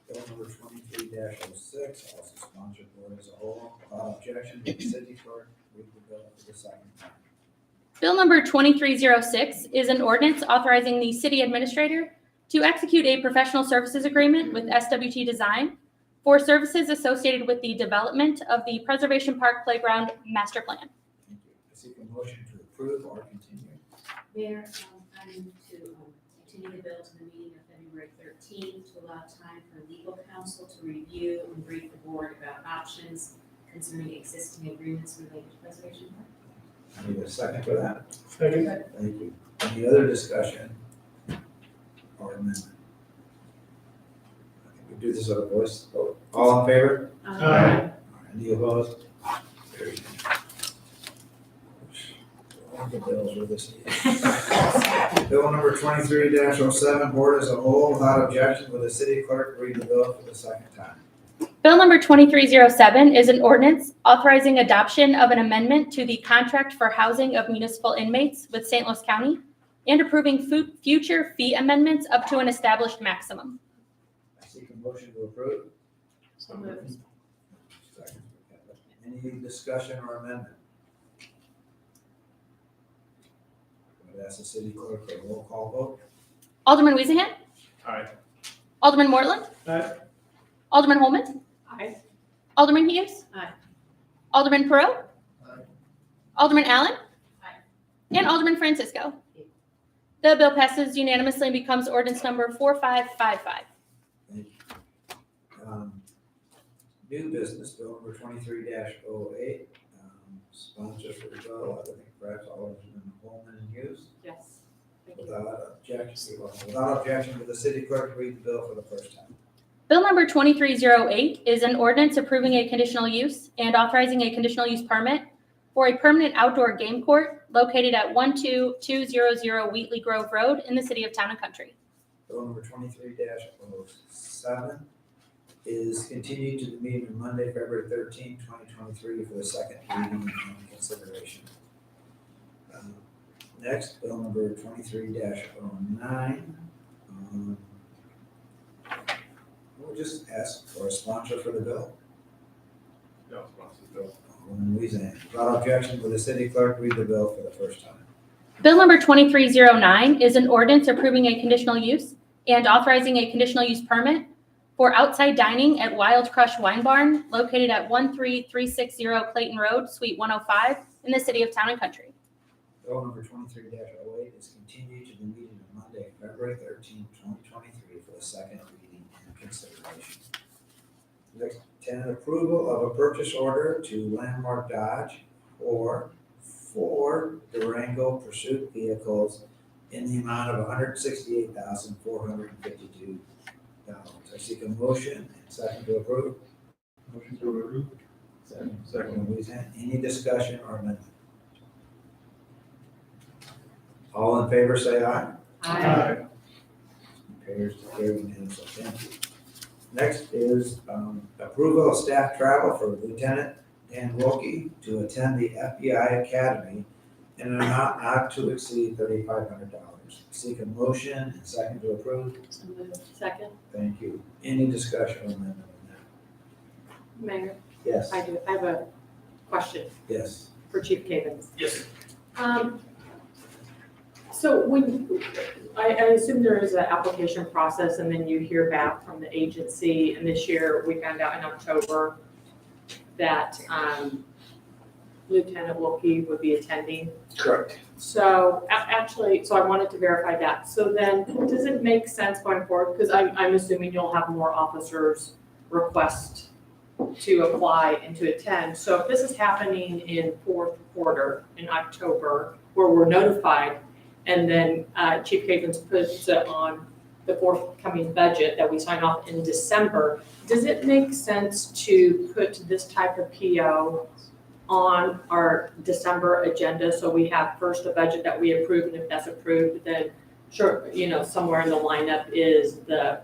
Bill number 23-06, also sponsored board as a whole. Without objection, would the city clerk read the bill for the second time? Bill number 2306 is an ordinance authorizing the city administrator to execute a professional services agreement with SWT Design for services associated with the development of the Preservation Park Playground Master Plan. Thank you. I seek a motion to approve or continue. Mayor, I move to continue the bill to the meeting of February 13th to allow time for legal counsel to review and brief the board about options concerning existing agreements related to Preservation Park. I need a second for that. Second. Thank you. Any other discussion or amendment? I think we do this on a voice vote. All in favor? Aye. Any opposed? Carried. All the bills are this year. Bill number 23-07, board as a whole, without objection, will the city clerk read the bill for the second time? Bill number 2307 is an ordinance authorizing adoption of an amendment to the contract for housing of municipal inmates with St. Louis County and approving future fee amendments up to an established maximum. I seek a motion to approve. So moved. Second. Any discussion or amendment? I would ask the city clerk for a roll call vote. Alderman Weezingham. Aye. Alderman Mortland. Aye. Alderman Holman. Aye. Alderman Hughes. Aye. Alderman Perot. Aye. Alderman Allen. Aye. And Alderman Francisco. The bill passes unanimously and becomes ordinance number 4555. Thank you. New business, bill number 23-08, sponsors for the bill, I think perhaps Alderman Holman and Hughes. Yes. Thank you. Without objection, will the city clerk read the bill for the first time? Bill number 2308 is an ordinance approving a conditional use and authorizing a conditional use permit for a permanent outdoor game court located at 12200 Wheatley Grove Road in the city of Town and Country. Bill number 23-07, is continued to the meeting of Monday, February 13, 2023 for the second reading and consideration. Next, bill number 23-09. We'll just ask for a sponsor for the bill. Yeah, I'll sponsor the bill. Alderman Weezand. Without objection, will the city clerk read the bill for the first time? Bill number 2309 is an ordinance approving a conditional use and authorizing a conditional use permit for outside dining at Wild Crush Wine Barn located at 13360 Clayton Road, Suite 105 in the city of Town and Country. Bill number 23-08 is continued to the meeting of Monday, February 13, 2023 for the second reading and consideration. Next, 10, approval of a purchase order to Landmark Dodge for 4 Durango Pursuit vehicles in the amount of $168,452. I seek a motion and second to approve. Motion to approve. Second, Weezand. Any discussion or amendment? All in favor, say aye. Aye. Appears to carry unanimously. Thank you. Next is approval of staff travel for Lieutenant Dan Wilkie to attend the FBI Academy in an amount not to exceed $3,500. Seek a motion and second to approve. So moved. Second, Thank you. Any discussion or amendment on that? Mayor, Yes. I do, I have a question Yes. for Chief Cavins. Yes. So when, I assume there is an application process and then you hear back from the agency, and this year we found out in October that Lieutenant Wilkie would be attending. Correct. So actually, so I wanted to verify that. So then, does it make sense going forward? Because I'm assuming you'll have more officers request to apply and to attend. So if this is happening in fourth quarter in October, where we're notified, and then Chief Cavins puts it on the forthcoming budget that we sign off in December, does it make sense to put this type of PO on our December agenda, so we have first a budget that we approve, and if that's approved, then sure, somewhere in the lineup is the,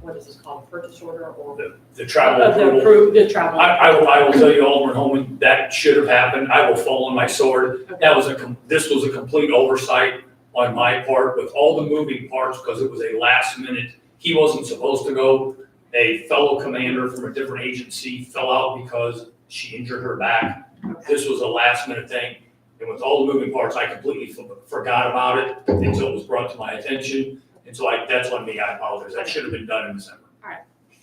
what is this called, purchase order or? The travel The approval. approved, the travel. I will tell you, Alderman Holman, that should have happened. I will fall on my sword. Okay. This was a complete oversight on my part with all the moving parts, because it was a last minute. He wasn't supposed to go. A fellow commander from a different agency fell out because she injured her back. This was a last minute thing. And with all the moving parts, I completely forgot about it until it was brought to my attention. And so that's on me. I apologize. That should have been done in December.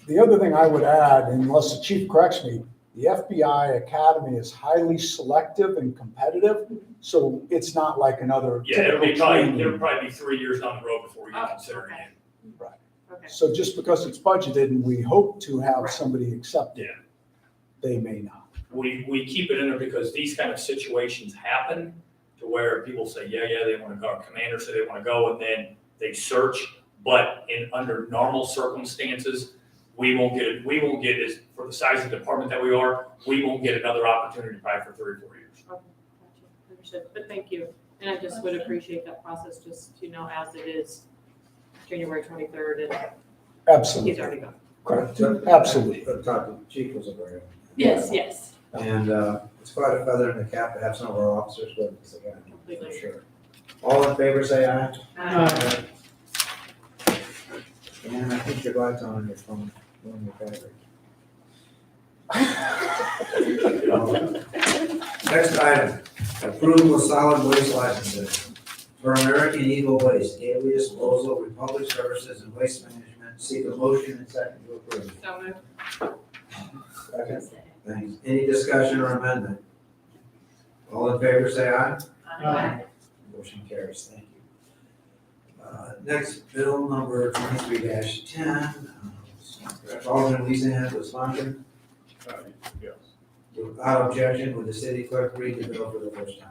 The other thing I would add, unless the chief corrects me, the FBI Academy is highly selective and competitive, so it's not like another Yeah, it'll typical training. probably be 3 years down the road before we get considered again. Right. Okay. So just because it's budgeted and we hope to have somebody accept it, Yeah. they may not. We keep it in there because these kind of situations happen to where people say, yeah, they want to go, commanders say they want to go, and then they search. But under normal circumstances, we won't get as, for the size of the department that we are, we won't get another opportunity probably for 3 or 4 years. Okay, gotcha, understood, but thank you. And I just would appreciate that process, just, as it is January 23rd, and Absolutely. he's already gone. Correct. Absolutely. But the chief was aware of it. Yes. And it's quite a feather in the cap to have some of our officers with us again, for Completely. sure. All in favor, say aye. Aye. And I think your light's on your phone, on your battery. Next item, approval of solid waste licenses for American Eagle Waste, daily disposal, Republic Services, and Waste Management. Seek a motion and second to approve. So moved. Second, thanks. Any discussion or amendment? All in favor, say aye. Aye. Motion carries, thank you. Next, bill number 23-10. Alderman Weezand was sponsored. Yes. Without objection, would the city clerk read the bill for the first time?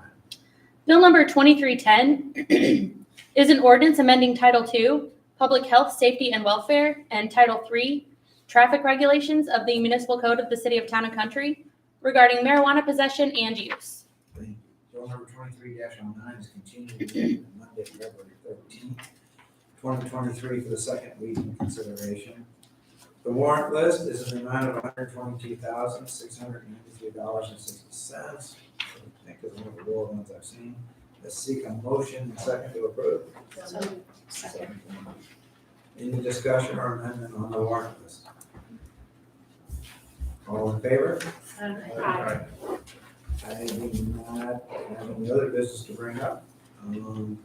Bill number 2310 is an ordinance amending Title II, Public Health, Safety, and Welfare, and Title III, Traffic Regulations of the Municipal Code of the City of Town and Country regarding marijuana possession and use. Thank you. Bill number 23-09 is continued to Monday, February 13th, 2023 for the second reading consideration. The warrant list is in the amount of $122,693.60. I think is one of the lower ones I've seen. Let's seek a motion and second to approve. Second. Any discussion or amendment on the warrant list? All in favor? Aye. I do not have any other business to bring up. Alderman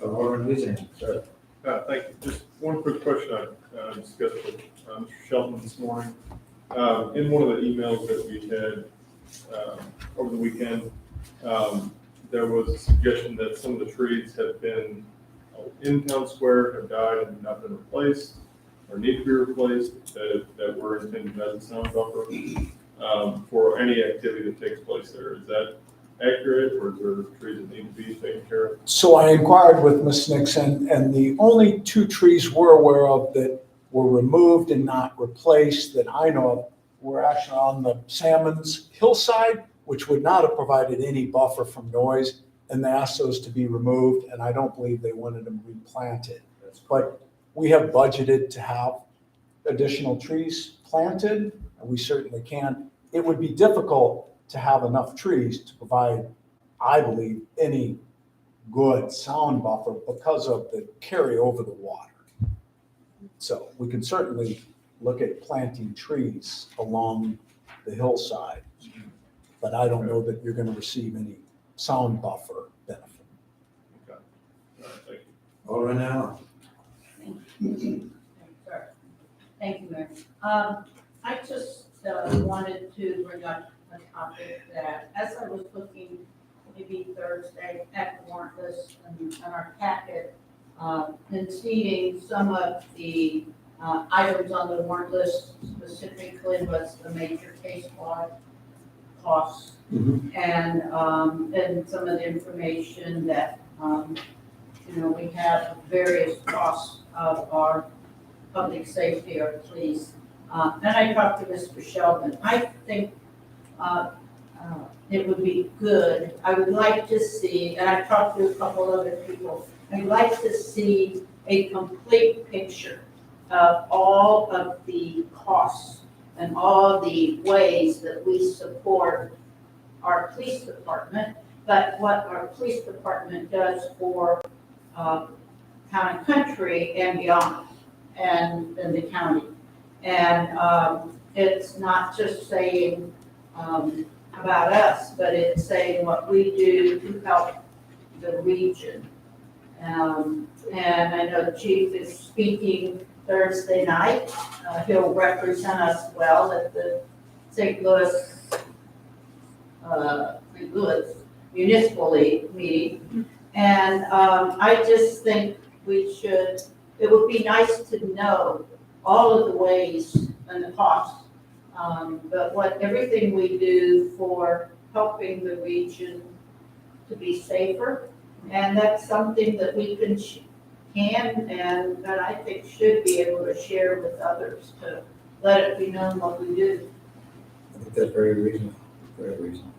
Weezy, sir. Thank you. Just one quick question I discussed with Mr. Shelton this morning. In one of the emails that we had over the weekend, there was a suggestion that some of the trees have been in Town Square, have died and not been replaced, or need to be replaced, that were intended as a sound buffer for any activity that takes place there. Is that accurate, or is there trees that need to be taken care of? So I inquired with Ms. Nixon, and the only 2 trees we're aware of that were removed and not replaced that I know of were actually on the Salmon's hillside, which would not have provided any buffer from noise, and they asked those to be removed, and I don't believe they wanted them replanted. But we have budgeted to have additional trees planted, and we certainly can. It would be difficult to have enough trees to provide, I believe, any good sound buffer because of the carry over the water. So we can certainly look at planting trees along the hillside, but I don't know that you're going to receive any sound buffer benefit. Okay. All right, thank you. Alderman Allen. Thank you, Mayor. I just wanted to bring up a topic that, as I was looking maybe Thursday at the warrant list and our packet, and seeing some of the items on the warrant list, specifically was the major case law costs, and some of the information that, we have various costs of our public safety or police. And I talked to Mr. Sheldon. I think it would be good. I would like to see, and I've talked to a couple other people, I'd like to see a complete picture of all of the costs and all the ways that we support our police department, but what our police department does for town and country and beyond, and the county. And it's not just saying about us, but it's saying what we do to help the region. And I know the chief is speaking Thursday night. He'll represent us well at the St. Louis Municipal League meeting. And I just think it would be nice to know all of the ways and the costs, but everything we do for helping the region to be safer. And that's something that we and that I think should be able to share with others, to let it be known what we do. I think that's very reasonable, very reasonable.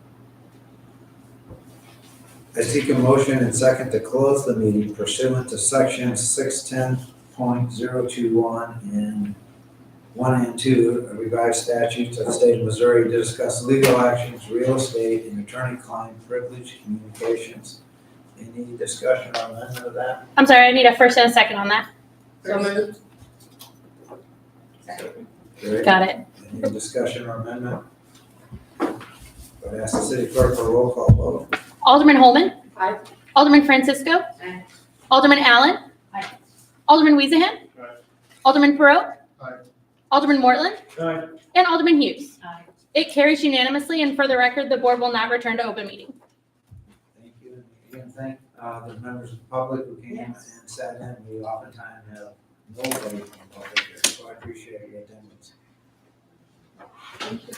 I seek a motion and second to close the meeting pursuant to section 610.021 and 1 and 2 revised statutes of the state of Missouri to discuss legal actions, real estate, and attorney-client privilege communications. Any discussion or amendment of that? I'm sorry, I need a first and a second on that. So moved. Great. Got it. Any discussion or amendment? I'd ask the city clerk for a roll call vote. Alderman Holman. Aye. Alderman Francisco. Aye. Alderman Allen. Aye. Alderman Weezahan. Aye. Alderman Perot. Aye. Alderman Mortland. Aye. And Alderman Hughes. Aye. It carries unanimously, and for the record, the board will not return to open meeting. Thank you. Again, thank the members of the public who came and sat in. We oftentimes have nobody from the public here, so I appreciate your attendance. Thank you.